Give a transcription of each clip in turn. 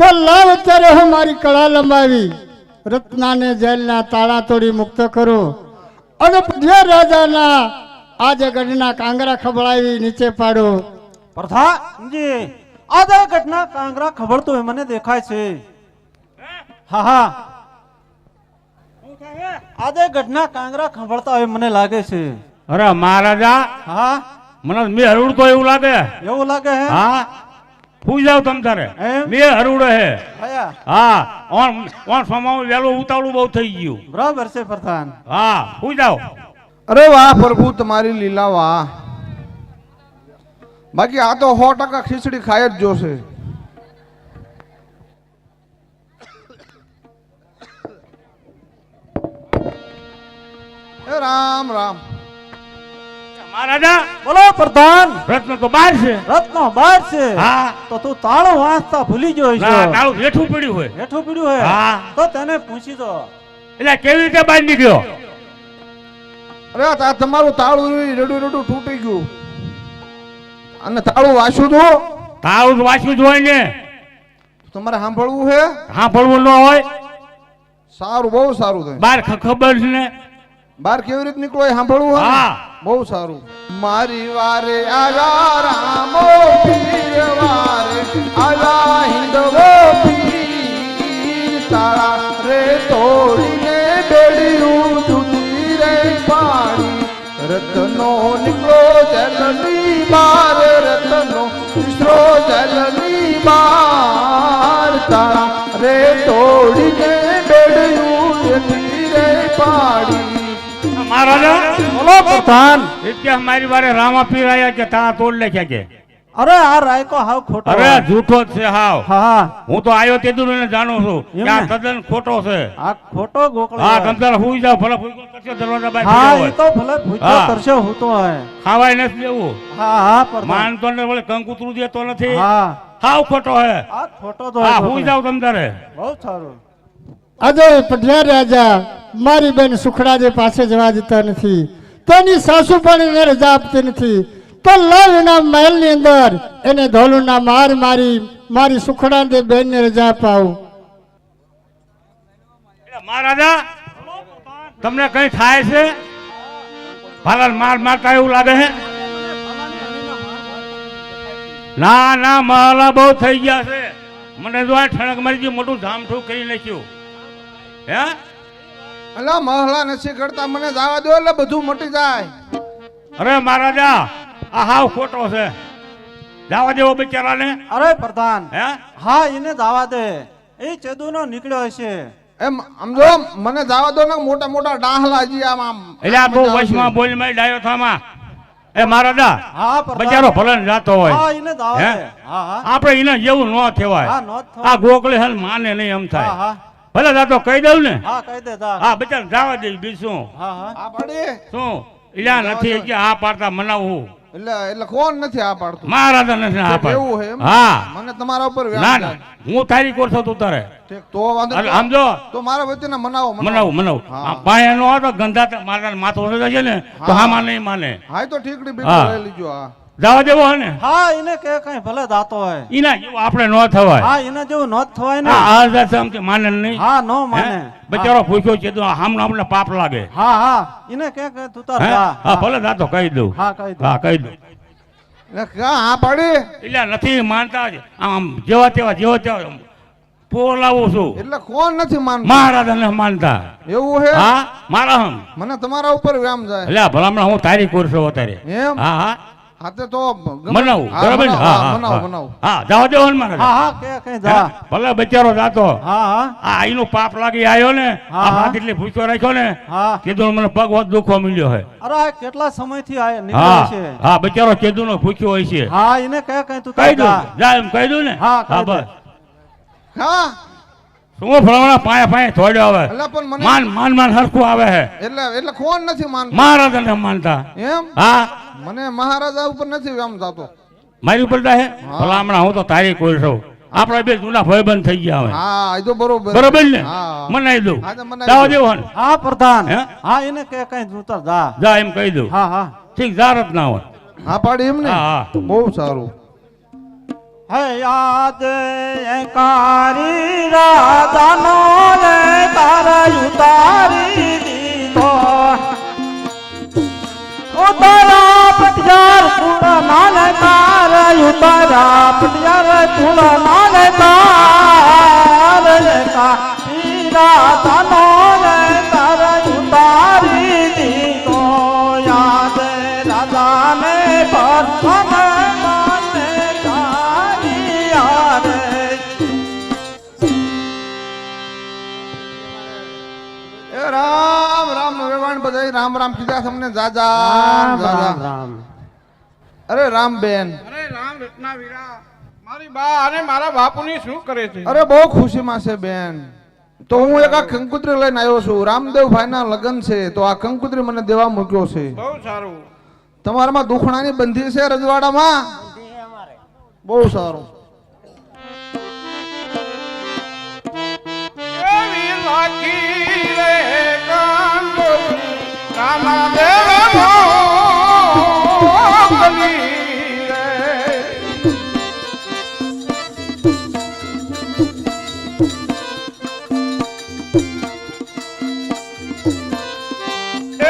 તો લાવ અત્યારે હું મારી કળા લંબાવી રત્નાને જેલના તાળા તોડી મુક્ત કરું અને જે રાજાના આજે ગઢના કાંગરા ખબડાવી નીચે પાડો. પ્રધાનજી આજે ઘટના કાંગરા ખબરતો હોય મને દેખાય છે. હા હા આજે ઘટના કાંગરા ખબરતા હોય મને લાગે છે. અરે મહારાજા હા મને મેં હરુડતો એવું લાગે. એવું લાગે હે? હા ફૂઈ જાવ તમ તારે એમ? મેં હરુડે હે. આયા હા ઓન સમાવું વેલું ઉતાવળું બહુ થઈ ગયું. બરાબર છે પ્રધાન. હા ફૂઈ જાવ. અરે વાહ પ્રભુ તમારી લીલા વાહ. બાકી આ તો 100% ખીચડી ખાય જ જોશે. રામ રામ. મહારાજા બોલો પ્રધાન. રત્ન તો બહાર છે. રત્નો બહાર છે. હા તો તું તાળું વાંચતા ભૂલી ગયો ના છે. તાળું હેઠું પડ્યું હોય. હેઠું પડ્યું હે? હા. તો તેને પૂછી દો. એટલે કેવી રીતે બહાર નીકળ્યો? અરે આ તમારું તાળું રડું રડું તૂટી ગયું અને તાળું વાંચ્યું તો તાળું તો વાંચ્યું જ હોય ને. તમારે સાંભળવું છે? હા ભણવું ન હોય. સારું, બહુ સારું થાય. બહાર ખબર છે ને. બહાર કેવી રીતે નીકળો એ સાંભળવું હોય ને? હા. બહુ સારું. મારી વારે આવ્યા રામો પીર વારે આવ્યા હિંદવો પીર તાળા રે તોડીને બેડિયું જુદી રે પાડી રત્નો નીકળો જલની બાર રત્નો નીકળો જલની બાર તાળા રે તોડીને બેડિયું જુદી રે પાડી. મહારાજા બોલો પ્રધાન. એટલે મારી વારે રામા પીર આયા કે તા તોડ લેખ્યા કે. અરે આ રાયકો હાવ ખોટો. અરે જૂઠો જ છે હાવ. હા હું તો આયો તે દૂર એને જાણું છું કે આ એમને? તદ્દન ખોટો છે. આ ખોટો ગોકળો. હા તમ તારે હુઈ જાવ ભલે હુઈ કરશે દરવાજા બહાર હા પડ્યો એ હોય. તો ભલે ભૂખ્યો હા. તરસ્યો હોતો હોય. ખાવાય નથી દેવું. હા હા પ્રધાન. માનતો ને વળે કંકુતરું દેતો નથી. હા હાવ ખોટો હે. આ ખોટો તો હા હોય હુઈ ગોકળો. જાવ તમ તારે. બહુ સારું. આજે પઢિયાર રાજા મારી બેન સુખડાજે પાસે જવા દેતા નથી. તેની સાસુ પણ એને રજા આપતી નથી. તો લાવ એના મહેલની અંદર એને ધોલુના માર મારી મારી સુખડા બેન ને રજા અપાવું. મહારાજા તમને કઈ થાય છે? ભાલા માર મારતા એવું લાગે છે? ના ના મહાલા બહુ થઈ ગયા છે. મને જો આ ઠણક મારી ગયું મોટું ધામઠું કરી નાખ્યું. હે અલા મહલા નથી કરતા, મને જવા દો એટલે બધું મટી જાય. અરે મહારાજા આ હાવ ખોટો છે. જવા દેવો બિચારાને. અરે પ્રધાન. હે હા એને દાવા દે. એ ચેદુનો નીકળ્યો છે. એમ સમજો, મને જવા દો ને. મોટા મોટા ડાહલા જી આમ આમ એટલે આ બહુ વચમાં બોલ માં ડાયો થામાં. એ મહારાજા હા પ્રધાન. બચારો ભલે ને જાતો હોય. હા એને દાવા હે? દે. હા હા આપણે એને જેવું ન હા થવાય. નોત થો. આ ગોકળે હાલ માને નહીં એમ હા થાય. હા ભલે જાતો કહી દઉં ને. હા કહી દે દા. હા બચાર જવા દે બીજું હા હા આ પાડી શું ઇલા નથી કે આ પાડતા મનાવવું. એટલે કોણ નથી આ પાડતું? મહારાજા નથી આ પાડતા. એવું હે એમ? હા મને તમારા ઉપર ના વ્યાજ ના જાય. હું તારી કોરસો તું તારે ઠીક, તો વાંધો એટલે નહીં. સમજો તો મારા વચ્ચે મનાવો મનાવું મનાવું. હા. પાયા નો હતો ગંધા મારા માથું ઓછો છે ને તો હા. હામાં નહીં માને. હા તો ઠીકડી હા. બીજું લઈ લીજો. હા જવા દેવો હે ને. હા એને કે કઈ ભલે દાતો હોય. એના જેવું આપણે ન થવાય. હા એને જેવું નોત થવાય ને. આ આઝાદ આમ કે માને નહીં. હા નો હે? માને. બચારો પૂછ્યો છે તો આમને પાપ લાગે. હા હા એને કે તું તાર હે? જા. હા ભલે જાતો કહી દઉં. હા કહી દે. હા કહી દઉં. એટલે ક્યાં હા પાડી? એટલે નથી માનતા જ. આમ જેવા તેવા પોલાવું છું. એટલે કોણ નથી માનતું? મહારાજા ને માનતા. એવું હે? હા મારા હમ મને તમારા ઉપર વ્યામ જાય. એટલે ભલામણ હું તારી કરશો અત્યારે. એમ? હા હા હાથે તો મનાવું હા, બરાબર ને? મનાવો, હા હા, હા, મનાવો હા. મનાવો. હા જવા દેવો ને મારા. હા હા કે કઈ જા. ભલે બચારો જાતો. હા હા આ એનું પાપ લાગી આવ્યો ને. હા, આ હા. એટલી ભૂખ્યો રાખ્યો ને. હા કીધું મને પગ હોત દુખવા મળ્યો હોય. અરે આ કેટલા સમયથી આ નીકળે હા છે. હા બચારો કીધું નો ભૂખ્યો હોય છે. હા એને કે કઈ તું કહી તાર દઉં જા. જા એમ કહી દઉં ને. હા, કહી દે. બસ હા શું ભલામણા પાયા થોડ્યો આવે. એટલે પણ મને માન હરખું આવે હે. એટલે કોણ નથી માનતું? મહારાજા ને માનતા. એમ? હા મને મહારાજા ઉપર નથી વ્યામ થતો. મારી ઉપર હે ભલામણા હું તો તારી કોઈ છું. આપણા બે જૂના ભાઈબંધ થઈ ગયા હવે. હા એ તો બરોબર. બરોબર ને હા. મનાઈ દઉં. હા, તો મનાઈ જવા દઉં. દેવો ને. હા પ્રધાન. હે? હા એને કે કઈ તું તાર જા. જા એમ કહી દઉં. હા હા ઠીક જારત ના હોય. હા પાડી એમ ને? હા હા બહુ સારું. હે યાદ કારી રાજાનો રે તારા ઉતારી દીધો ઉતારા પટિયાર કુડા નાલે તારા ઉતારા પટિયાર કુડા નાલે તારા કારી રાજાનો રે તારા ઉતારી દીધો યાદ રાજાને પર રામ રામ વેવાણ બધાય રામ રામ કીધા તમને જાજા જાજા. રામ અરે રામ બેન, અરે રામ રત્ના વીરા, મારી બા અને મારા બાપુની શું કરે છે? અરે બહુ ખુશીમાં છે બેન. તો હું એક આ કંકુત્રી લઈને આવ્યો છું. રામદેવ ભાઈના લગ્ન છે તો આ કંકુત્રી મને દેવા મૂક્યો છે. બહુ સારું. તમારામાં દુખણાની બંધી છે રજવાડામાં? બહુ સારું. એવી લાગી રે કંકોત્રી, રામદેવ મોકલી રે.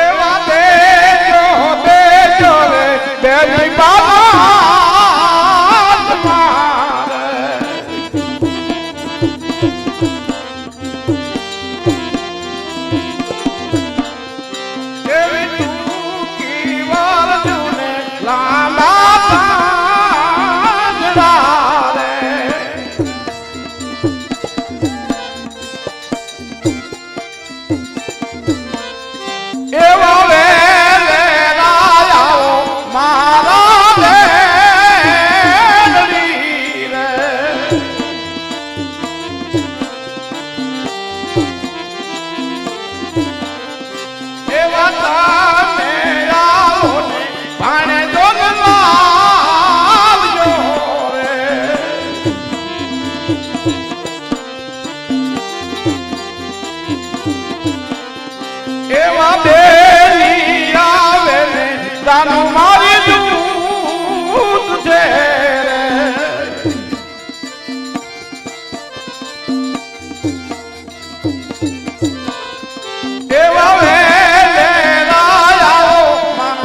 એવા દેજો દેજો રે બેની બાબા મારે. એવી ટૂંકી વારજુને લાંબા પાંજરા રે. એવા વેલે રાયાઓ મારા વેલડી રે. એવા તમે આવો ને ભાણે જોગ લાવજો રે. એવા બેની આવે ને તાનું મારી દૂત છે રે. એવા વેલે રાયાઓ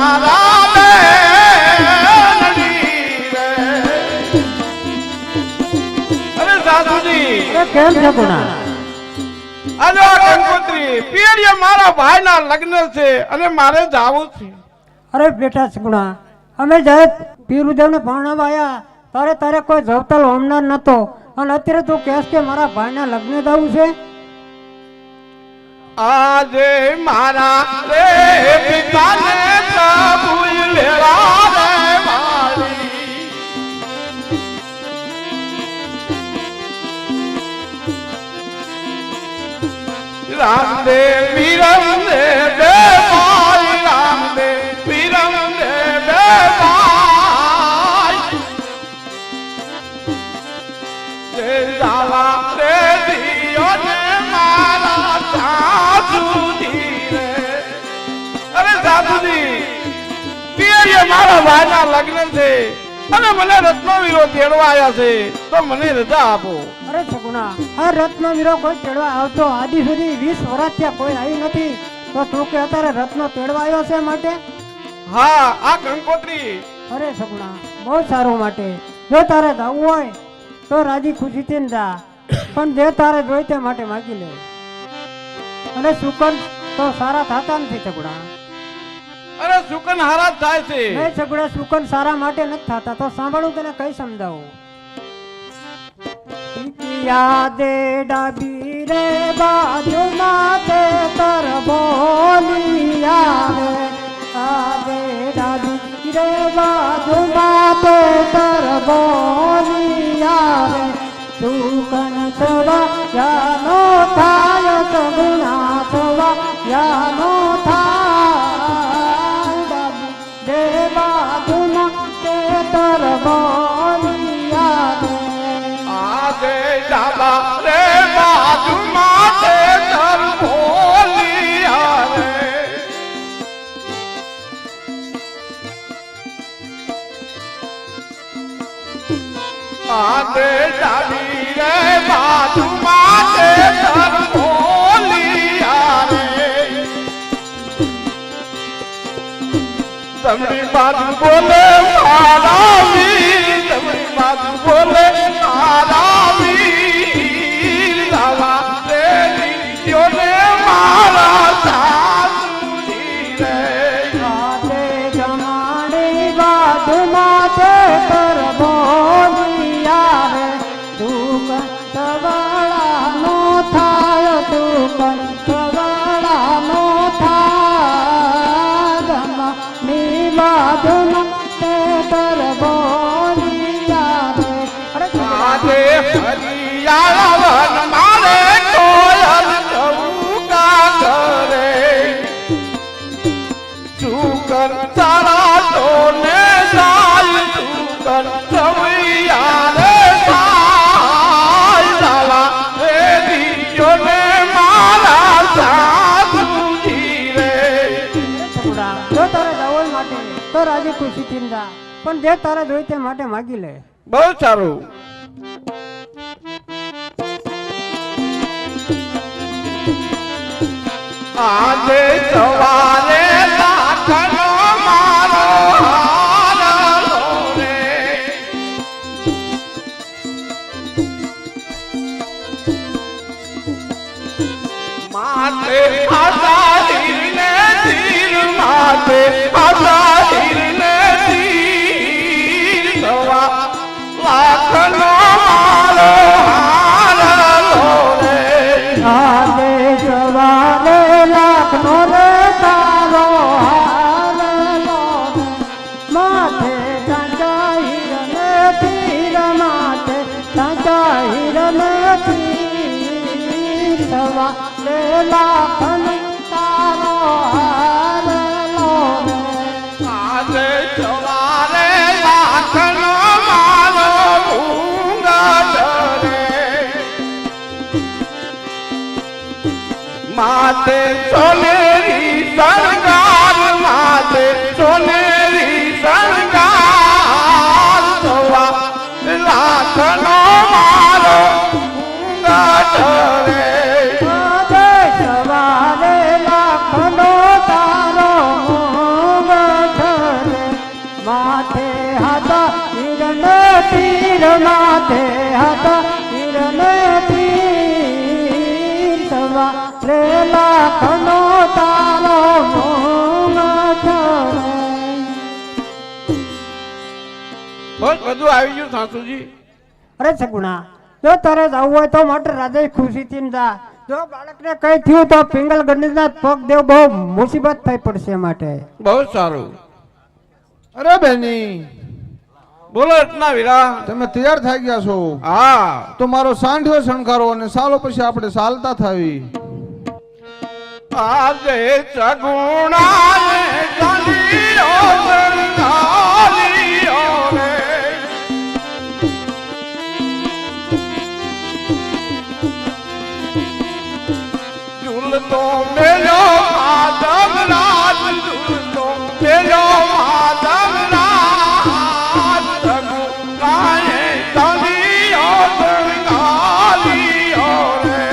મારા બેલડી રે. અરે સાસુજી, કેમ છે ગુણા? આજો કંકોત્રી પિયરિયા મારા ભાઈના લગ્ન છે અને મારે જાવું છે. અરે બેટા સગુણા, અમે જ્યારે પીરુદેવને ભણાવવા આવ્યા તારે તારે કોઈ જવતલ હોમનાર નતો અને અત્યારે તું કહેશ કે મારા ભાઈના લગ્ન જવું છે? આજે મારા રે પિતાને પ્રભુ લેવા રે મારી. રામદેવ વીરમ દે બે ભાઈ, રામદેવ વીરમ દે બે ભાઈ. જે જાવા રે દિયો ને મારા સાસુજી રે. અરે સાસુજી, પિયરિયા મારા ભાઈના લગ્ન છે અને મને રત્નવીરો તેડવા આવ્યા છે તો મને રજા આપો. અરે સગુણા, આ રત્નો વીરો કોઈ તેડવા આવતો આદિ સુધી 20 વર્ષ ત્યાં કોઈ આવી નથી તો તું કે અત્યારે રત્નો તેડવા આવ્યો છે માટે? હા, આ કંકોત્રી. અરે સગુણા, બહુ સારું માટે. જો તારે જવું હોય તો રાજી ખુશીથી ને જા, પણ જે તારે જોઈ તે માટે માગી લે. અને સુકન તો સારા થતા નથી સગુણા. અરે સુકન હારા જ થાય છે. નહીં સગુણા, સુકન સારા માટે નથી થતા. તો સાંભળું તને કઈ સમજાવું. યાદે ડાબી રે બાજુમાં તે તર બોલી આવે. યાદે ડાબી રે બાજુમાં તે તર બોલી આવે. સુકન થવા યાનો થાય સગુણા થવા યાનો થાય. ડાબી રે બાજુમાં તે તર બોલી આવે. આજે ડાબા રે બાજુમાં તે તર બોલી આવે. બાજુ બોલે મારા વીર જમણી બાજુ બોલે મારા વીર લાવા રે લીધોને મારા સાસુજી રે રાતે જમાડી બાજુ માથે પર બોલિયા રે દુઃખ સવાળાનો થાય દુઃખ સવાળાનો થાય જમાડી બાજુ માથે પર બોલિયા રે આજે હરિયાળા વન મારે કોયલ ચૌકા કરે શુકર તારા તોને જાય શુકર ચવૈયા રે સાય લાલા રે દીયોને મારા સાસુજી રે છોકરા, જો તારે જવું હોય માટે તો રાજી ખુશીથી જા, પણ જે તારે જોઈ તે માટે માગી લે. બહુ સારું આજે સવારે લાખનો મારો હારલો રે માથે આસાહીને તીર માથે આસાહીને તીર સવા લાખનો મારો હારલો રે આજે સવારે લાખનો રે તારો હારલો રે. માથે તાજા હીરને તીર માથે તાજા હીરને તીર સવારે લાખનો તારો હારલો રે. આજે સવારે લાખનો મારો ઘૂંઘટ રે માથે સોનેરી શણગાર માથે સોનેરી શણગાર સવા લાખનો મારો ઘૂંઘટ રે આજે સવારે લાખનો તારો ઘૂંઘટ રે. માથે હતા હીરને તીર માથે હતા હીરને તીર સવારે લાખનો તારો ઘૂંઘટ રે. બસ બધું આવી ગયું સાસુજી અરે સગુણા, જો તારે જવું હોય તો માટે રાજા ખુશીથી જા. જો બાળકને કઈ થયું તો પિંગલ ગણેશના પગ દેવ બહુ મુસીબત થઈ પડશે માટે. બહુ સારું અરે બેની બોલો રત્ના વીરા તમે તૈયાર થઈ ગયા છો? હા તો મારો સાંઢિયો શણગારો અને સાલો પછી આપણે ચાલતા થાવી. આજે સગુણાએ ચાલીઓ શણગારીઓ રે ઝૂલતો મેલો માધવ રાજ ઝૂલતો મેલો માધવ રાજ સગુણાએ ચાલીઓ શણગારીઓ રે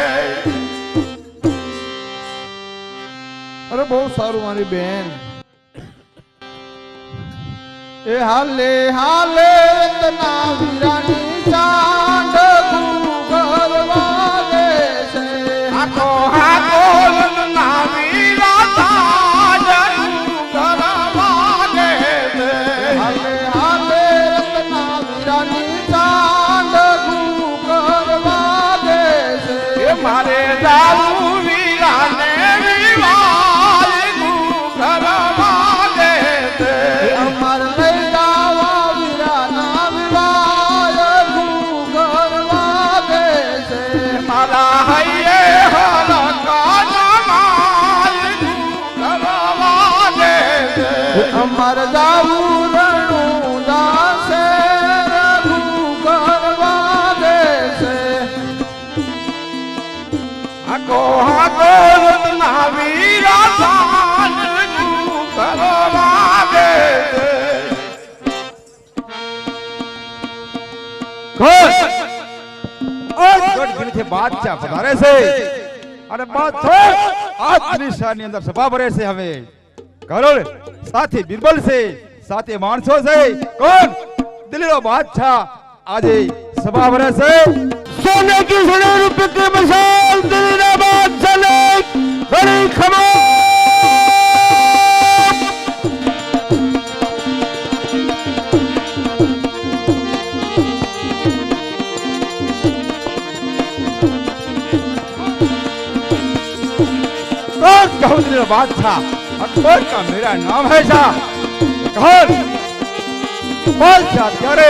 અરે બહુ સારું મારી બેન. એ હાલે હાલે રતના વીરાની ચાંદ ઘૂઘર વાગે છે. આખો હાકો રત્ના વીરા સાજન ગરવાગે છે હાલે હાલે રતના વીરાની ચાંદ ઘૂઘર વાગે છે. એ મારે દારૂ વીરાને વિવાહ ગરવાગે છે અમાર લઈ જાવા વીરાના વિવાહ ઘૂઘર વાગે છે. મારા હૈયે હરકા જમાલ ગરવાગે છે અમાર જાવું રણું દાસે ઘૂઘર વાગે છે. આખો હાકો રત્ના વીરા સાજ ગરવાગે છે ગઢગીરીથી બાદશાહ પધારે છે અને બાદશાહ આજ દિશાની અંદર સભા ભરે છે. હવે કરોડ સાથી બિરબલ છે, સાથે માણસો છે કોણ દિલ્હીનો બાદશાહ આજે સભા ભરે છે सोने की 100 रुपए की मसाल दिल्ली बादशाह ने बड़ी खबर कहूँ दिल्ली बादशाह अकबर का मेरा नाम है शाह कौन बादशाह ત્યારે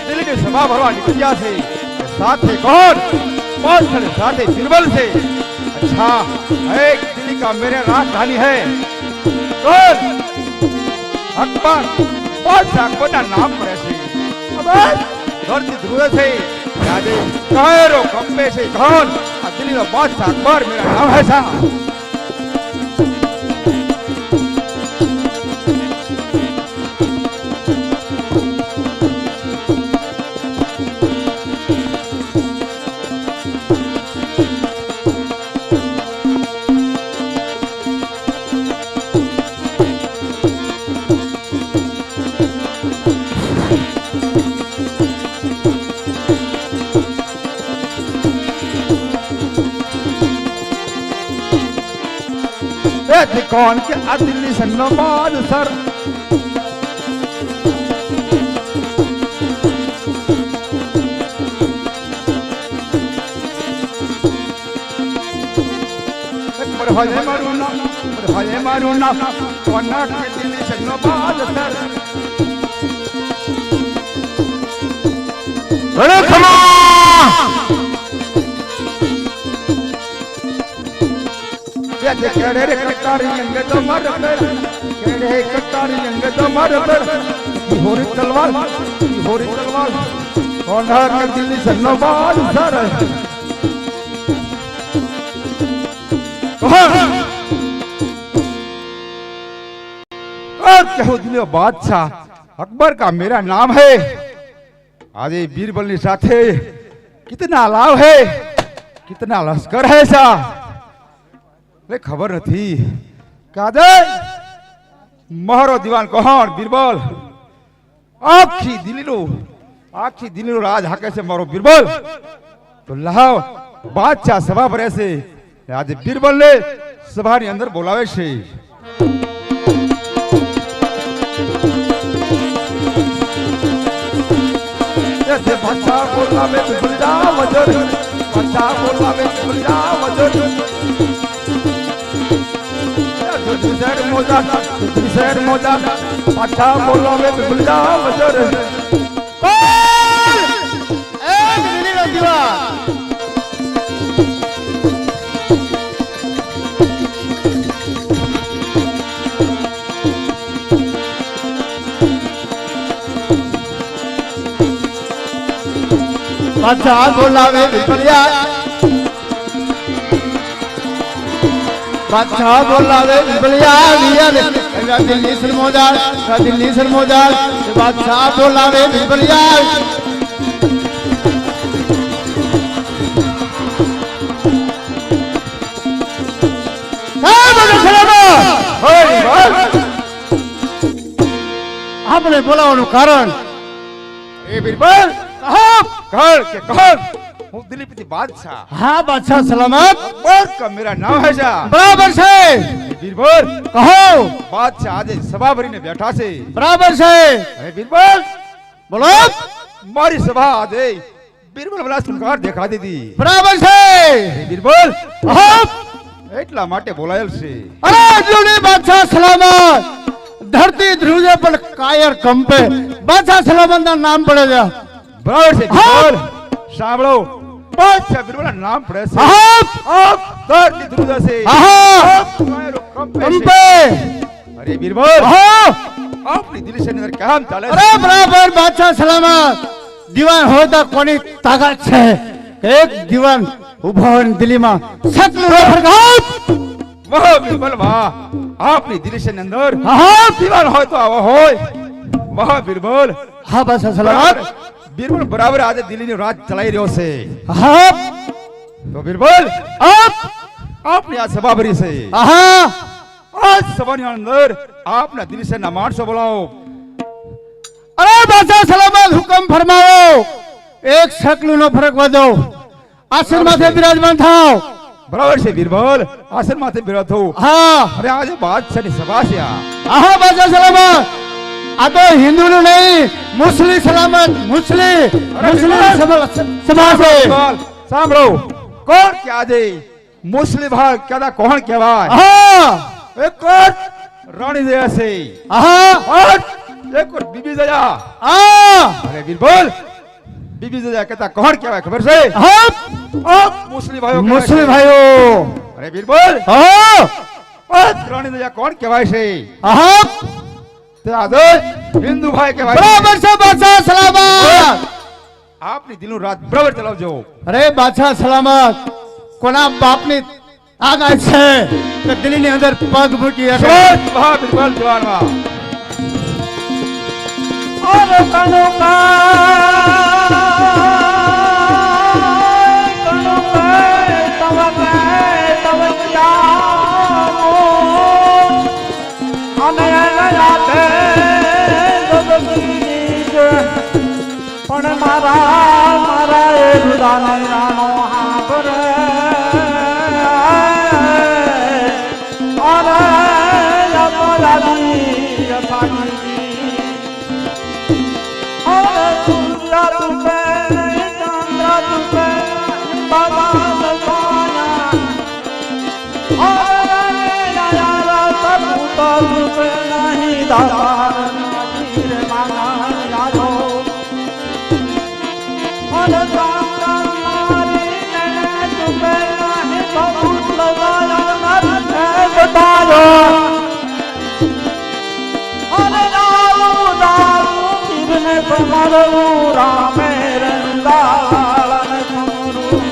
દિલ્હીની સભા ભરવા નીકળ્યા છે સાથે कौन बादशाह ने साथे बिरबल से अच्छा एक दिल्ली का मेरे राजधानी है कौन अकबर बादशाह अकबर ना नाम पड़े છે अकबर धरती ध्रुवे છે આજે કહેરો કંપે છે कौन આ દિલ્હીનો બાદશાહ अकबर मेरा नाम है शाह कौन के आ दिल्ली सन्नबाद सर मारू ना कोना के दिल्ली सन्नबाद सर अरे खमा केड़े कटारी अंग तो मर केड़े कटारी अंग तो मर होरी तलवार कोना के दिल्ली सन्नबाद सर और कहूँ दिल्ली बादशाह अकबर का मेरा नाम है आज बीरबल ने साथे कितना लाभ है कितना लश्कर है सा खबर नहीं कादे महारो दीवान कौन बीरबल आखी दिल्ली राज हाके से मारो बीरबल तो लाओ बादशाह सभा पर ऐसे आज बीरबल ने सभा ने अंदर बोलावे से जैसे बादशाह बोलावे बीरबल जा वजर बादशाह बोलावे बीरबल जा वजर सर मोजा अच्छा बोलो में भूल जाओ वजर એક દિલ્હીનો દીવા बादशाह बोलावे बिपलिया बादशाह बोलावे बिपलिया दिल्ली सरमोदार बादशाह बोलावे बिपलिया આપણે બોલાવવાનું કારણ ए बीरबल कौन के कौन हूँ दिल्लीपति बादशाह હા બાદશાહ સલામત अकबर का मेरा नाम है शाह બરાબર છે बीरबल કહો बादशाह आज सभा भरी ने बैठा से બરાબર છે अरे बीरबल બોલો मारी सभा आज बीरबल वाला सुनकार देखा दी थी બરાબર છે अरे बीरबल કહો એટલા માટે બોલાયેલ છે અરે જોડી બાદશાહ સલામત ધરતી ધ્રુજે પણ કાયર કંપે બાદશાહ સલામત ના નામ પડે છે બરાબર છે બીરબલ સાંભળો બાદશાહ બીરબલ ના નામ પડે છે આપ ધરતી ધ્રુજે છે આહા તમારો કંપે કંપે અરે બીરબલ આહા આપની દિલ્હી ની અંદર કામ ચાલે અરે બરાબર બાદશાહ સલામત દીવાન હોય તો કોની તાકાત છે એક દીવાન ઉભો હોય દિલ્હીમાં સતલું ફરગાત વાહ બીરબલ વાહ આપની દિલ્હી ની અંદર આહા દીવાન હોય તો આવો હોય વાહ બીરબલ હા બાદશાહ સલામત બીરબલ બરાબર આજે દિલ્હી નો રાજ ચલાઈ રહ્યો છે આહા તો બીરબલ આપ આપની આ સભા ભરી છે આહા આ સભાની અંદર આપના દિલ્હી ના માણસો બોલાવો અરે બાદશાહ સલામત હુકમ ફરમાવો. એક શકલું નો ફરક વધો. આસન માથે બિરાજમાન થાવ. બરાબર છે બીરબલ, આસન માથે બિરાજ થવું. હા અરે આજે બાદશાહની સભા છે આ. આહા બાદશાહ સલામત. આ તો હિન્દુનું નહીં, મુસ્લિમ સલામત, મુસ્લિમ સભા છે. બીરબલ, સાંભળો, કોણ કે આજે મુસ્લિમ ભાઈ કદા કોણ કહેવાય? હા એક કોણ રાણી દયા છે. આહા એક કોણ બીબી દયા. આ અરે બીરબલ, બીબી દયા કહેતા કોણ કહેવાય ખબર છે? હા મુસ્લિમ ભાઈઓ કહેવાય મુસ્લિમ છે. ભાઈઓ. અરે બીરબલ, હા રાણી દયા કોણ કહેવાય છે? આહા તે આજે હિન્દુ ભાઈ કહેવાય છે. બરાબર છે બાદશાહ સલામત. આપની દિલનું રાજ બરાબર ચલાવજો. અરે બાદશાહ સલામત, કોના બાપની આગળ છે કે દિલ્હીની અંદર પગ મૂકી શકે? જવાન મહા બીરબલ જવાનમાં. અરે પણ મારા એ રુદાને રાણો હાબરે અરે યમરાજી યથાગી અરે સૂર્ય તુપે ચંદ્ર તુપે બાબા લખાયા અરે યાર સપૂત તુપે નહીં દાર નહીં રે માના યારો અરે સાંગમારી ને તુપે નહીં સપૂત લગાયા નર બતાયો અરે દારૂ પીરને તમારું રામે રંગાળન તમારું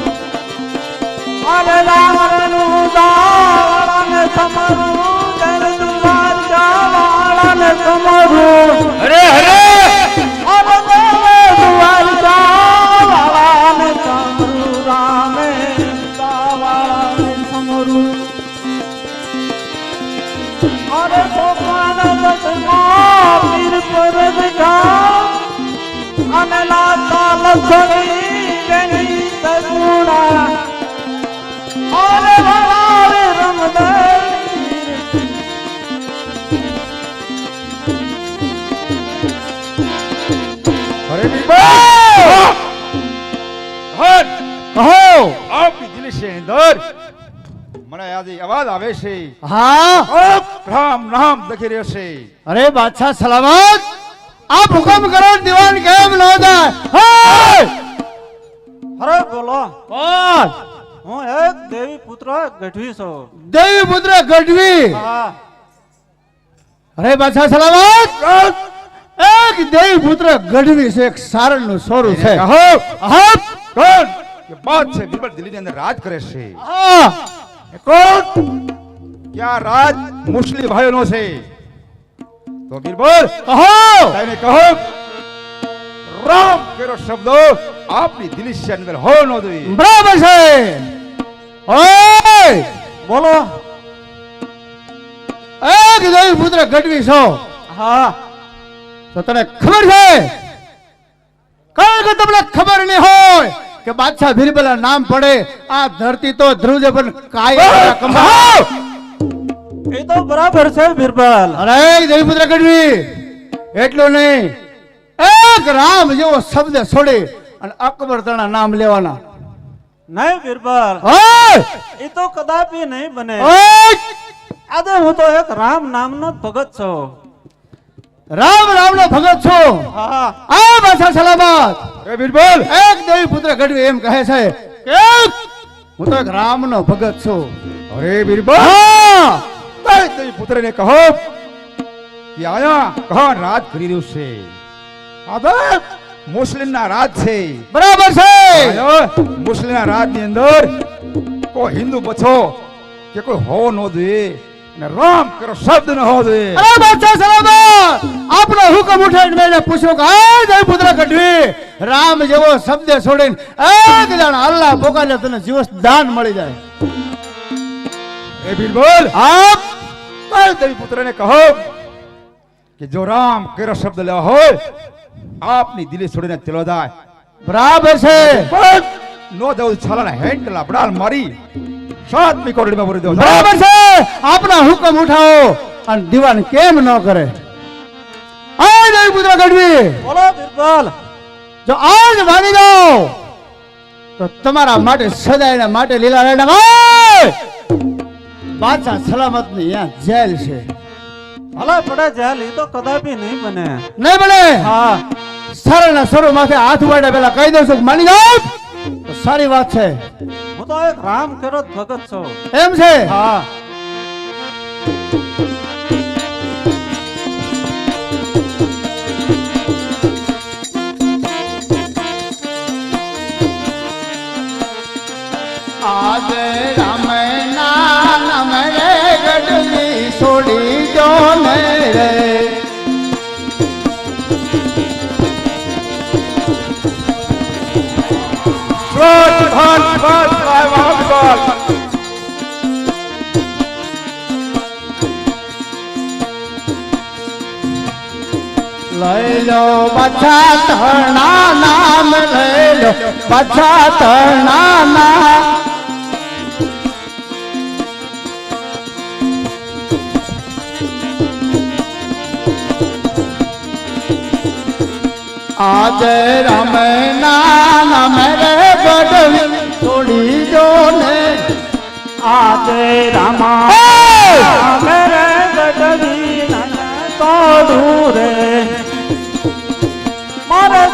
અરે રામનું દાળન તમારું જરદુવાર જાળન તમારું અરે અરે અરે દેવે દુવાર જાળન તમારું રામે દાળન તમારું અરે ભગવાન દસમા પીર પર બેઠા અને લાતા લસણી બેની સગુણા અરે ભણાવે રમદર અરે બીરબલ, હટ. કહો. આપની દિલ છે અંદર મને આજે અવાજ આવે છે. હા રામ નામ દખી રહ્યો છે. અરે બાદશાહ સલામત, આપ હુકમ કરો. દીવાન કેમ ન થાય? હે! અરે બોલો કોણ? હું એક દેવી પુત્ર ગઢવી છું દેવી પુત્ર ગઢવી. હા અરે બાદશાહ સલામત, એક દેવી પુત્ર ગઢવી છે, એક સારણ નું સોરું છે. કહો હા કોણ કે બાદ છે બીરબલ દિલ્હીની અંદર રાજ કરે છે? હા એ કોણ કે આ રાજ મુસ્લિમ ભાઈઓનો છે? તો બીરબલ કહો. તેને કહો રામ કેરો શબ્દ આપની દિલ છે અંદર હો ન જોઈએ. બરાબર છે. ઓય બોલો એક દેવી પુત્ર ગઢવી છો હા તો તને ખબર છે? કારણ કે તમને ખબર નહીં હોય કે બાદશાહ બિરબલના નામ પડે આ ધરતી તો ધ્રુજે પણ કાય કંપાય. એ તો બરાબર છે બિરબલ અરે દેવી પુત્ર ગઢવી એટલું નહીં, એક રામ જેવો શબ્દ છોડી અને અકબર તના નામ લેવાના. નહીં બિરબલ ઓય એ તો કદાપી નહીં બને ઓય આજે હું તો એક રામ નામનો ભગત છું રામ રામનો ભગત છો. હા આ બાદશાહ સલામત, એ બીરબલ એક દેવી પુત્ર ગઢવી એમ કહે છે કે હું તો એક રામનો ભગત છું. અરે બીરબલ હા તે પુત્રને કહો કે આયા કોણ રાજ કરી રહ્યું છે? આ તો મુસ્લિમના રાજ છે. બરાબર છે. મુસ્લિમના રાજની અંદર કોઈ હિન્દુ બચો કે કોઈ હોવો ન જોઈએ અને રામ કરો શબ્દ ન હોવો જોઈએ. અરે બાદશાહ સલામત, આપનો હુકમ ઉઠાઈને મેં પૂછ્યું કે આ દેવી પુત્ર ગઢવી રામ જેવો શબ્દ છોડીને એક જણ અલ્લાહ પોકારે તને જીવસ દાન મળી જાય. એ બીરબલ આપ દેવી પુત્રને કહો કે જો રામ કેરો શબ્દ લેવા હોય આપની દિલી છોડીને ચલો જાય બરાબર છે પણ નો જવું છાલાના હેન્ડલા બડાલ મારી 7મી કોરડીમાં પૂરી દો બરાબર છે આપના હુકમ ઉઠાવો અને દીવાન કેમ ન કરે આ દેવી પુત્ર ગઢવી બોલો બિરબલ. જો આજ ભાગી જાઓ તો તમારા માટે સદાયના માટે લીલા રેડામાં બાદશાહ સલામતની અહીંયા જેલ છે ભલે પડે જેલ, એ તો કદાપી નહીં બને. નહીં બને હા, સરળના સરો માથે હાથ ઉપાડે પેલા કહી દઉં છું કે માની જાઓ તો સારી વાત છે હું તો એક રામ ખેડૂત ભગત છું. એમ છે હા, આજે રામના નામ રે ગઢવી છોડી જો ને રે લઈ લો બચ્ચા તણા નામ લઈ લો બચ્ચા તણા નામ આજે રામના નામ રે ગઢવી છોડી જો ને આજે રામા મેરે ગઢવી તોડું રે મારે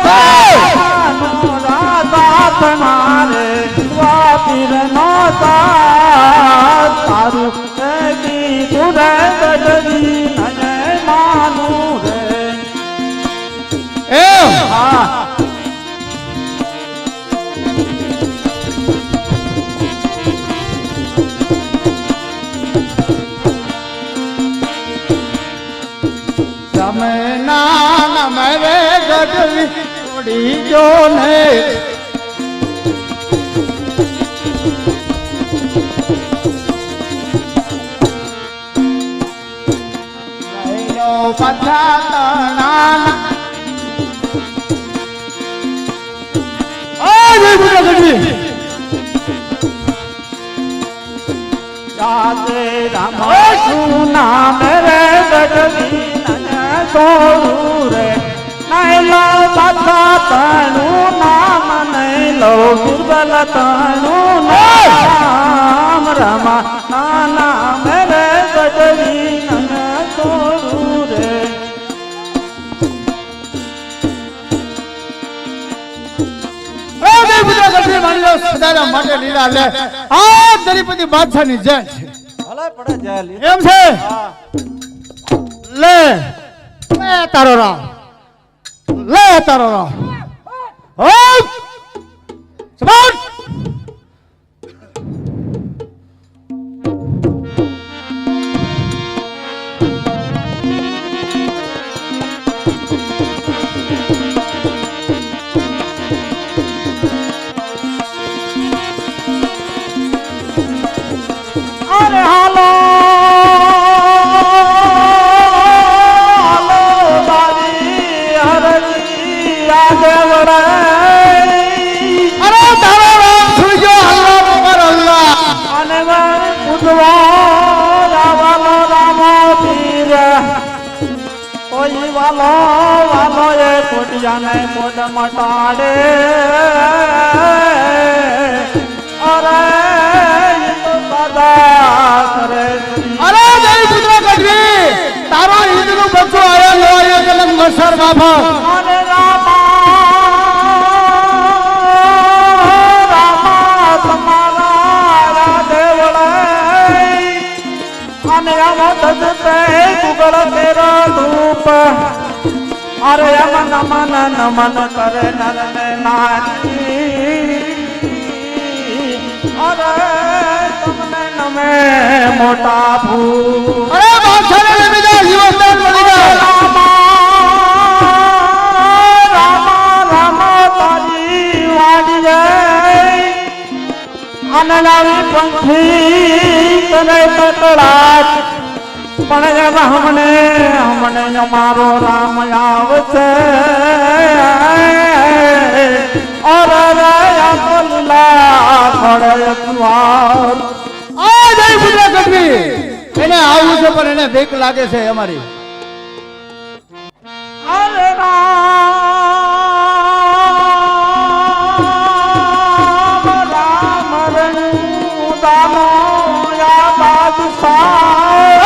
રાધા મારે વાપીર નો તારું કીધું રે ગઢવી નને માનું રે. એમ હા, રામના નામ રે ગઢવી છોડી જો ને લઈ લો પાછા તણા આજે પુત્ર ગઢવી રાધે રામ સુના મેરે ગઢવી તોડું રે નહીં લો બાદશાહ તણું નામ નહીં લો બિરબલ તણું નામ રમા નાના મેરે ગઢવી તોડું રે. સદાના માટે લીલા લે આ દરીપતિ બાદશાહની જેલ છે ભલે પડે જેલ. એમ છે હા, લે લે તારો રામ લે તારો રામ હો સબાટ અરે હાલો હાલો બારી હરજી આગે વડાઈ અરે તારો રામ સુજો અલ્લાહ અકબર અલ્લાહ અને ઉજવા રાવલો રામો પીર કોઈ વાલો વાલો એ કોટિયાને કોટ મટાડે અરે અરે દેવી પુત્ર ગઢવી તારો હિંદનું બચ્ચો આયો લો આયો જલમ મસર બાબા અરે રામા તમારા દેવળાઈ અને આમ તજતે ગુગળ તેરો ધૂપ અરે અમન અમન નમન કરે નરને નારી અરે તમને નમે મોટા ભૂ અરે બાદશાહને લઈ બીજા જીવનદાન મળી જાય અનલાવી પંખી તને તતડાટ પણ હમને મારો રામ આવશે અરે રાયા બોલા ખડે કુવાર આ જય પુત્ર ગઢવી એને આવું છે પણ એને બીક લાગે છે અમારી અરે રામ રામ રણુ દાનો યા બાદશાહ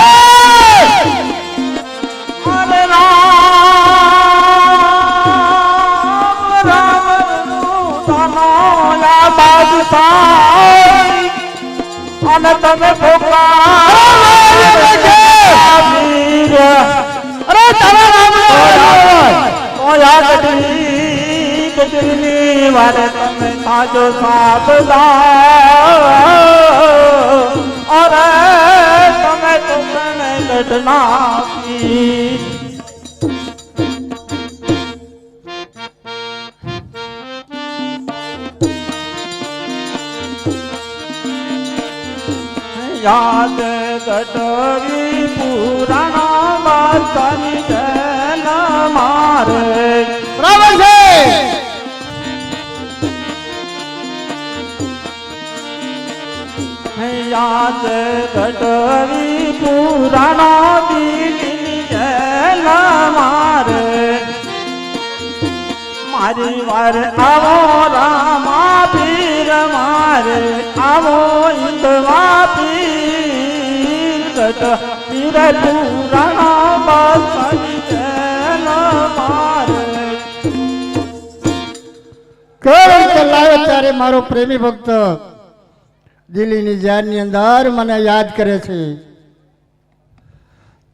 અરે રામ રામ રણુ દાનો યા બાદશાહ અને તમે અરે તારા રામ ગઢની વારે તમે સાજો સાબદા અરે તમે તો મને ગઢના યાદ ગઢવી પુરાણા બાદશાહની જન મારે બરાબર છે યાદ ગઢવી પુરાણા દીકરીની જન મારે મારી વાર આવો રામા પીર મારે આવો ઇન્દવા પીર ગઢ પીર પુરાણા બાદશાહની જન મારે કેવળ લાવે ત્યારે મારો પ્રેમી ભક્ત દિલ્હીની જાનની અંદર મને યાદ કરે છે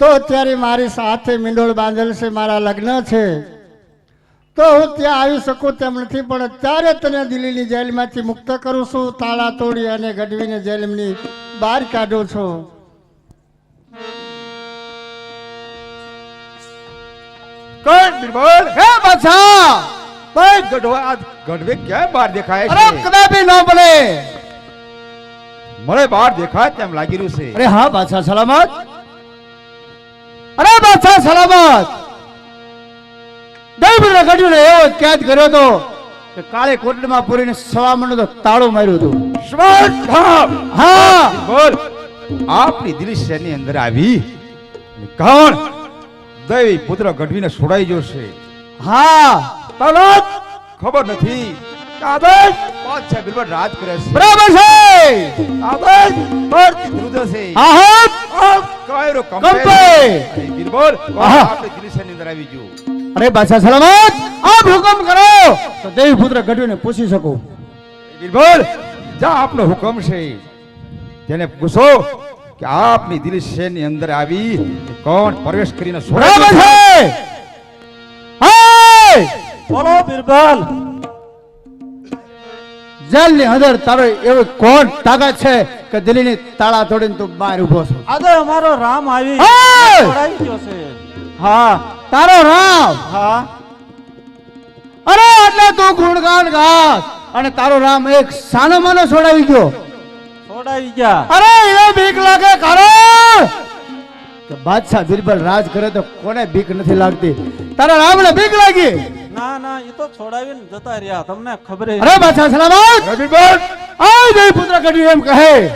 તો અત્યારે મારી સાથે મીંડોળ બાંધેલ છે મારા લગ્ન છે તો હું ત્યાં આવી શકું તેમ નથી પણ અત્યારે તને દિલ્હીની જેલમાંથી મુક્ત કરું છું તાળા તોડી અને ગઢવીને જેલની બહાર કાઢું છું કોણ બિરબલ હે બાદશાહ ભાઈ ગઢવે ક્યાં બહાર દેખાય અરે છે કદાપી ન બને મને બહાર દેખાય તેમ લાગી રહ્યું છે અરે હા બાદશાહ સલામત અરે બાદશાહ સલામત દૈવપુત્ર ગઢવીને એવો કેદ કર્યો હતો કે કાળે કોટડીમાં પૂરીને સવા મણનું તો તાળું માર્યું હતું હા બોલ આપની દિલ શહેરની અંદર આવી અને કોણ દૈવી પુત્ર ગઢવીને છોડાઈ ગયો છે હા તરત ખબર નથી કે આદેશ બાદશાહ બિરબલ રાજ કરે છે બરાબર છે આદેશ ભરતી વિરુદ્ધ છે હા હા આ કાયરો કંપે. અરે બિરબલ આહા. આપની દિલ શહેરની અંદર આવી ગયો અરે બાદશાહ સલામત આપ હુકમ કરો તો દૈવપુત્ર ગઢવીને પૂછી શકું બિરબલ જા આપનો હુકમ છે તેને પૂછો કે આપની દિલ શહેરની અંદર આવી કોણ પ્રવેશ કરીને છોડાઈ બરાબર ગયો છે હાય બોલો બિરબલ જેલની અંદર તારો એવો કોણ તાકાત છે કે દિલ્હીની તાળા તોડીને તું બહાર ઊભો છો આજે અમારો રામ આવી હે! છોડાઈ ગયો છે હા તારો રામ હા અરે એટલે તું ગુણગાન ગાસ અને તારો રામ એક સાનો માનો છોડાવી ગયો છોડાઈ ગયા અરે એને બીક લાગે કારણ કે બાદશાહ બિરબલ રાજ કરે તો કોને બીક નથી લાગતી તારા રામને બીક લાગી ના ના એ તો છોડાવીને જતા રહ્યા તમને ખબર અરે બાદશાહ સલામત બિરબલ આ જય પુત્ર ગઢવી એમ કહે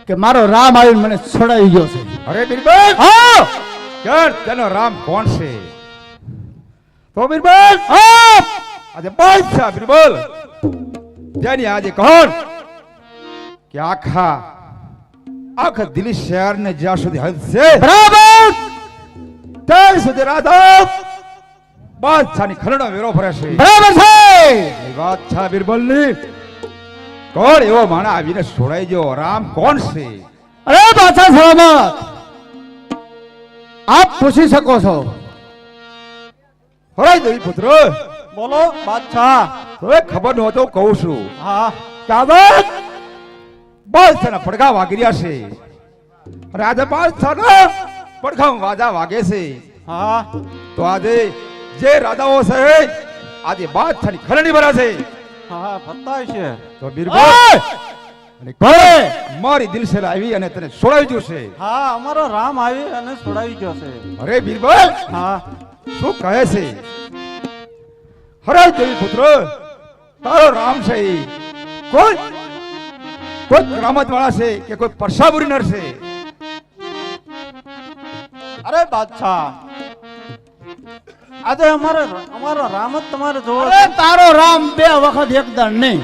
કે મારો રામ આવીને મને છોડાવી ગયો છે અરે બિરબલ હા ક્યાં તેનો રામ કોણ છે તો બિરબલ હા આજે બાદશાહ બિરબલ તેની આજે કોણ કે આખા દિલ્હી શહેરને જ્યાં સુધી હદ છે બરાબર ત્યાં સુધી રાધા બાદશાહની ખરડો વેરો ભરે છે બરાબર છે એ બાદશાહ બિરબલની કોણ એવો માણા આવીને છોડાઈ ગયો રામ કોણ છે અરે બાદશાહ સલામત આપ પૂછી શકો છો હરાઈ દઈ પુત્ર બોલો બાદશાહ હવે ખબર નહોતો કહું છું હા કાગળ બાદશાહના પડઘા વાગી રહ્યા છે અને આજે બાદશાહના પડઘામાં વાજા વાગે છે હા તો આજે જે રાજાઓ છે આજે બાદશાહની ખરણી ભરા છે હા બતાય છે તો બિરબલ ઓય! અને ભલે મારી દિલ સે આવી અને તને છોડાવી જોશે. હા અમારો રામ આવી અને છોડાવી ગયો છે. અરે બીરબલ, હા શું કહે છે? હરે દેવી પુત્ર, તારો રામ છે ઈ કોઈ કરામત વાળા છે કે કોઈ પરસાબુરી નર છે? અરે બાદશાહ, આજે અમારો રામ જ તમારે જોવો અરે તારો રામ બે વખત એકદમ નહીં.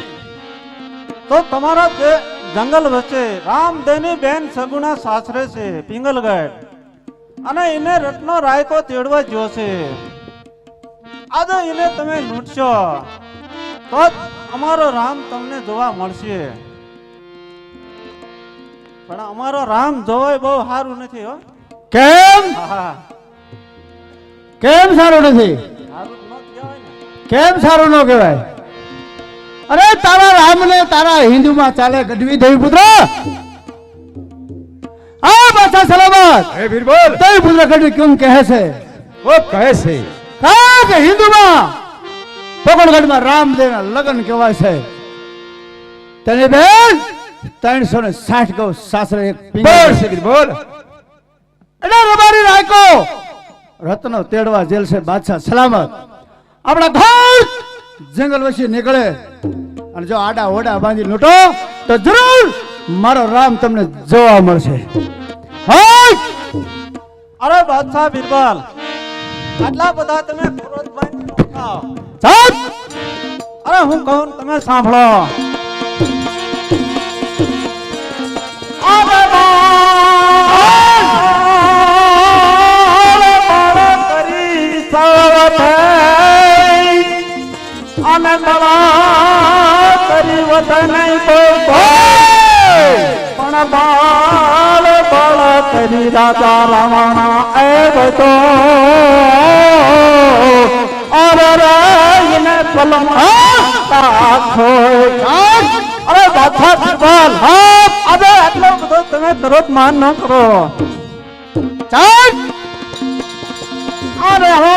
તો તમારા જે જંગલ વચ્ચે રામદેવની બેન સગુણા સાસરે છે પિંગલગઢ, અને એને રત્નો રાયકો તેડવા ગયો છે. આજે એને તમે લૂંટશો તો જ અમારો રામ તમને જોવા મળશે. પણ અમારો રામ જોવાય બહુ સારું નથી હો. કેમ હા કેમ સારું નથી? સારું ન કહેવાય ને. કેમ સારું ન કહેવાય? અરે તારા રામને તારા હિન્દુમાં ચાલે ગઢવી દેવી પુત્ર. આ બાદશાહ સલામત હે બીરબલ, દેવી પુત્ર ગઢવી કેમ કહે છે? ઓ કહે છે કારણ કે હિન્દુમાં પકડગઢમાં રામદેવના લગ્ન કહેવાય છે. તેની બેન 360 ગૌ સાસરે એક બોલ પિંગળ છે બીરબલ. એટલે રબારી રાયકો રત્નો તેડવા જેલ છે બાદશાહ સલામત. આપણા ઘર જંગલ વચ્ચે નીકળે અને જો આડા ઓડા બાંધી લૂંટો તો જરૂર મારો રામ તમને જોવા મળશે. હા અરે બાદશાહ બિરબલ, આટલા બધા તમે ક્રોધ બાંધી નાખો. ચાલ અરે હું કહું ને તમે સાંભળો. અરે બાળ કરી સવથે અને બળા કરી વધ નહીં કોઈ પણ બાળ બળ કરી રાજા રાવણા એ બધો અરે એને પલમ અરે બાદશાહ બિરબલ, અરે આટલો બધો તમે તરત માન ન કરો. ચાલ અરે હો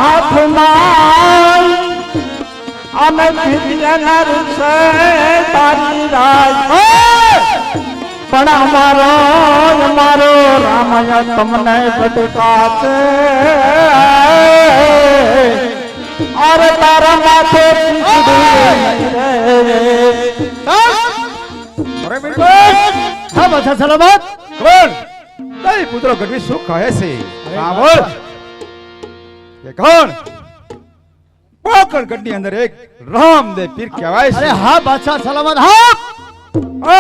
હાથમાં અમે વિદ્યાના રૂપે તારી રાજ, પણ અમારો રામય તમને ભટકાશે. અરે તારા માથે અરે બીરબલ, હા બાદશાહ સલામત. બોલ દેવી પુત્ર ગઢવી શું કહે છે? હા બોલ. કે કોણ પોકરગઢની અંદર એક રામદેવ પીર કહેવાય અરે છે. હા બાદશાહ સલામત. હા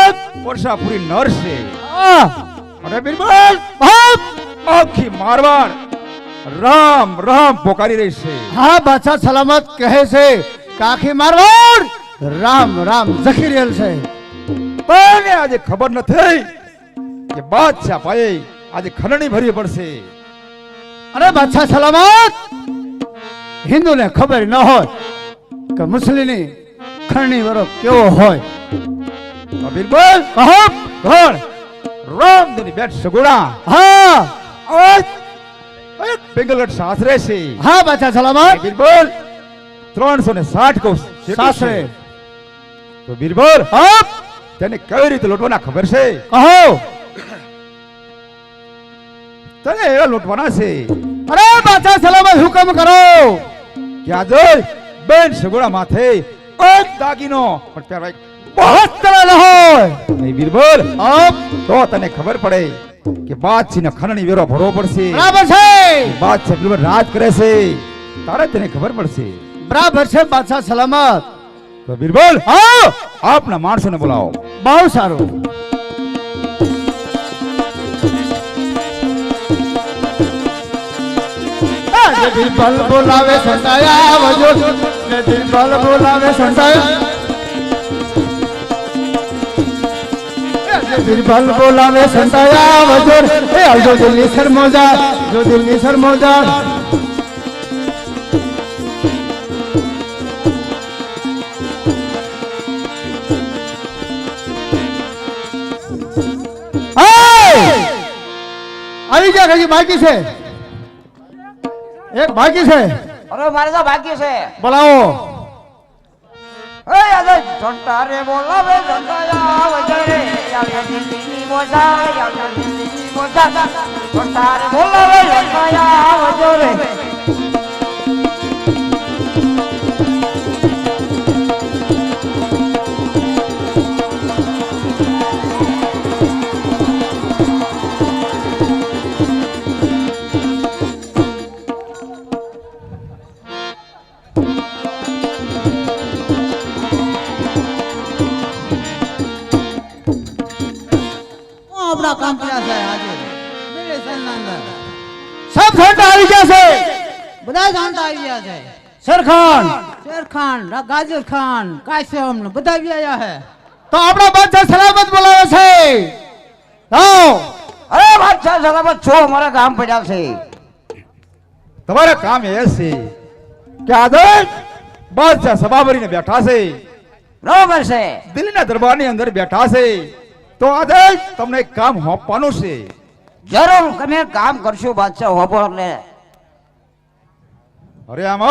એક પરસાપુરી નર છે. હા અરે બીરબલ, હા આખી મારવાડ રામ રામ પોકારી રહી છે. હા બાદશાહ સલામત કહે છે કે આખી મારવાડ રામ રામ ઝખી રહેલ છે. પણ આજે ખબર નથી કે બાદશાહ ભાઈ આજે ખરણી ભરવી પડશે. અરે બાદશાહ સલામત હિન્દુને ખબર ન હોય કે મુસ્લિમની ખરણી વરો કેવો હોય. તો બીરબલ, કહો. કોણ રામદેવની બેટ સગુણા હા પિંગલગઢ સાસરે છે. હા બાદશાહ સલામત. બીરબલ 360 કૌશ સાસરે. તો બીરબલ, હા તેને કઈ રીતે લૂંટવાના ખબર છે? કહો. તને એવા લૂંટવાના છે અરે બાદશાહ સલામત હુકમ કરો. કે આજે બેન સગુણા માથે એક દાગીનો પણ પહેરવાય વસ્ત્ર ન હોય. નહીં બીરબલ, હા તો તને ખબર પડે કે બાદશાહને ખરણી વેરો ભરવો પડશે. બરાબર છે. બાદશાહ બીરબલ રાજ કરે છે, તારે તેને ખબર પડશે. બરાબર છે બાદશાહ સલામત. તો બીરબલ, હા આપના માણસોને બોલાવો. બહુ સારું. જે બિરબલ બોલાવે સંતાયા આવજો. જે બિરબલ બોલાવે સંતાયા. જે બિરબલ બોલાવે સંતાયા આવજો. એ આવજો દિલ્હી સરમોજા, જો દિલ્હી સરમોજા. આવી જા, હજી બાકી છે, એક બાકી છે. અરે મારે તો બાકી છે. બોલાવો. એ આજે ઘંટા રે બોલાવે ઘંટાયા વજરે યાર દિલ્હીની મોજા યાર દિલ્હીની મોજા ઘંટા રે બોલાવે ઘંટાયા વજરે. આપણા કામ કર્યા છે આજે મેરે સનના અંદર સબ ઝંડા આવી ગયા છે. બધા જાણતા આવી ગયા છે. શેરખાન શેરખાન, ગાજર ખાન, કાશ્યમ ને બધા આવી આવ્યા છે. તો આપણા બાદશાહ સલામત બોલાવે છે. આવો. અરે બાદશાહ સલામત છો, મારા કામ પડ્યા છે. તમારે કામ એ છે કે આજે બાદશાહ સભા ભરીને બેઠા છે, બરોબર છે. દિલ્હીના દરબારની અંદર બેઠા છે. તો આજે તમને એક કામ સોંપવાનું છે. જરૂર તમે કામ કરશો બાદશાહ હોબો એટલે. અરે આમ